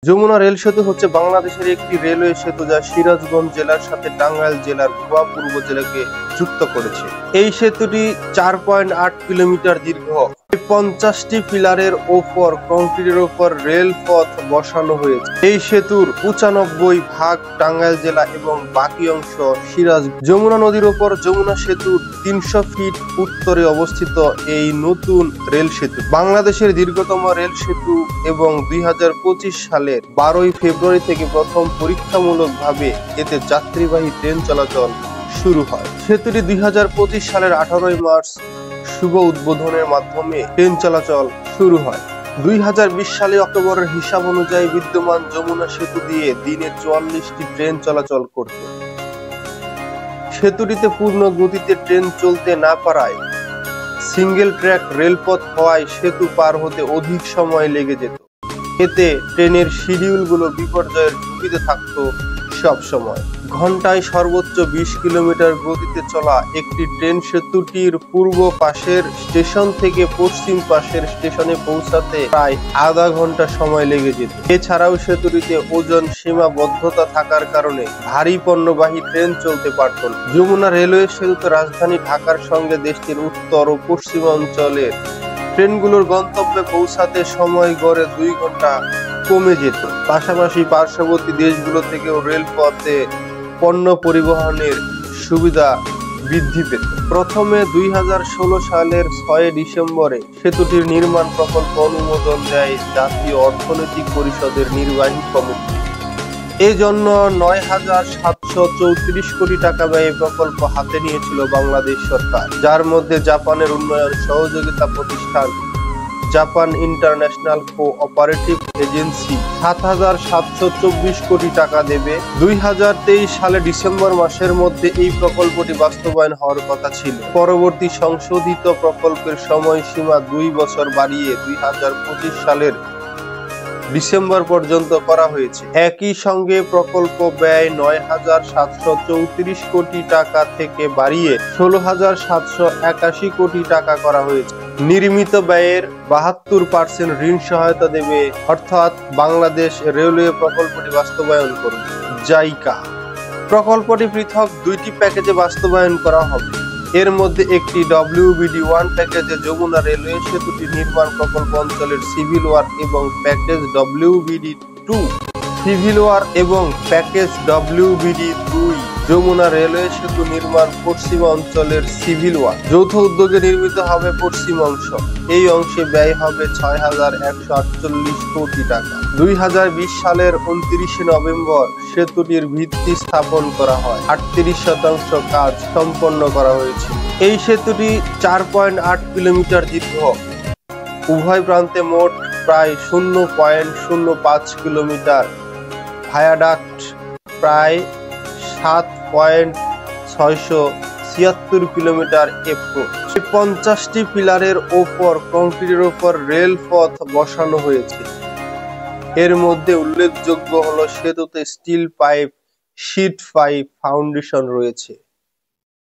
Jamuna rail সেতু হচ্ছে বাংলাদেশের একটি রেলওয়ে সেতু যা সিরাজগঞ্জ জেলার সাথে টাঙ্গাইল জেলার ভুয়া পূর্ব জেলাকে যুক্ত করেছে। এই সেতুটি 4.8 কিলোমিটার দীর্ঘ। 50টি পিলারের ওপর কংক্রিটের ওপর রেলপথ বসানো হয়েছে। এই সেতুর 95% টাঙ্গাইল জেলা এবং বাকি অংশ সিরাজগঞ্জ। যমুনা নদীর ওপর যমুনা সেতুর 300 ফিট উত্তরে অবস্থিত এই নতুন রেল সেতু বাংলাদেশের দীর্ঘতম রেল সেতু এবং 2025 সালের 12 ফেব্রুয়ারি থেকে প্রথম পরীক্ষামূলকভাবে এতে যাত্রীবাহী ট্রেন চলাচল শুরু হয়। সেতুটি 2025 সালের 18 মার্চ শুভ উদ্বোধনের মাধ্যমে ট্রেন চলাচল শুরু হয়। 2020 সালে অক্টোবরের হিসাব অনুযায়ী বিদ্যমান যমুনা সেতু দিয়ে দিনে 44টি ট্রেন চলাচল করত। সেতুটিতে পূর্ণ গতিতে ট্রেন চলতে না পারায় সিঙ্গেল ট্র্যাক রেলপথ হওয়ায় সেতু পার হতে অধিক সময় লেগে যেত। এতে ট্রেনের শিডিউলগুলো বিপর্যয়ের ঝুঁকিতে থাকতো সব সময়। ঘন্টায় সর্বোচ্চ 20 কিলোমিটার গতিতে চলা একটি ট্রেন সেতুটির পূর্ব পাশের স্টেশন থেকে পশ্চিম পাশের স্টেশনে পৌঁছাতে প্রায় আধা ঘন্টা সময় লেগে যেত। এছাড়াও সেতুটিতে ওজন সীমাবদ্ধতা থাকার কারণে ভারী পণ্যবাহী ট্রেন চলতে পারত না। যমুনা রেলওয়ে সেতুতে রাজধানী ঢাকার সঙ্গে দেশটির উত্তর ও পশ্চিমাঞ্চলের ট্রেনগুলোর গন্তব্যে পৌঁছাতে সময় গড়ে 2 ঘন্টা কমে যেত। পাশাপাশি পার্শ্ববর্তী দেশগুলো থেকেও রেলপথে পণ্য পরিবহনের সুবিধা বৃদ্ধি পেত। প্রথমে 2016 সালের 6 ডিসেম্বরে সেতুটির নির্মাণ প্রকল্প অনুমোদন দেয় জাতীয় অর্থনৈতিক পরিষদের নির্বাহী কমিটি। এজন্য 9,734 কোটি টাকা ব্যয়ে প্রকল্প হাতে নিয়েছিল বাংলাদেশ সরকার, যার মধ্যে জাপানের উন্নয়ন সহযোগিতা প্রতিষ্ঠান জাপান ইন্টারন্যাশনাল কোঅপারেটিভ এজেন্সি 7,724 কোটি টাকা দেবে। 2023 সালে ডিসেম্বর মাসের মধ্যে এই প্রকল্পটি বাস্তবায়ন হওয়ার কথা ছিল। পরবর্তী সংশোধিত প্রকল্পের সময়সীমা 2 বছর বাড়িয়ে 2025 সালের ডিসেম্বর পর্যন্ত করা হয়েছে। একই সঙ্গে প্রকল্প ব্যয় 9,734 কোটি টাকা থেকে বাড়িয়ে 16,781 কোটি টাকা করা হয়েছে। নির্মিত ব্যয়ের 72% ঋণ সহায়তা দেবে, অর্থাৎ বাংলাদেশ রেলওয়ে প্রকল্পটি বাস্তবায়ন করবে। জাইকা প্রকল্পটি পৃথক 2টি প্যাকেজে বাস্তবায়ন করা হবে। এর মধ্যে একটি WBD1 প্যাকেজে যমুনা রেলওয়ে সেতুটি নির্মাণ প্রকল্প অঞ্চলের সিভিল ওয়ার্ক এবং প্যাকেজ WBD2 সিভিল ওয়ার্ক এবং প্যাকেজ WBD2 যমুনা রেলওয়ে সেতু নির্মাণ পশ্চিম অঞ্চলের সিভিল ওয়ার্ক। যৌথ উদ্যোগে নির্মিত হবে পশ্চিম অংশ। এই অংশে ব্যয় হবে 6,148 কোটি টাকা। 2020 সালের 29 নভেম্বর সেতুটির ভিত্তি স্থাপন করা হয়। 38% কাজ সম্পন্ন করা হয়েছে। এই সেতুটি 4.8 কিলোমিটার দীর্ঘ। উভয় প্রান্তে মোট প্রায় 0.05 কিলোমিটার ভায়াডাক্ট, প্রায় 7.676 কিলোমিটার এপ্রোচ। 50টি পিলারের ওপর কংক্রিটের ওপর রেলপথ বসানো হয়েছে। এর মধ্যে উল্লেখযোগ্য হলো সেতুতে steel pipe, sheet pipe foundation রয়েছে।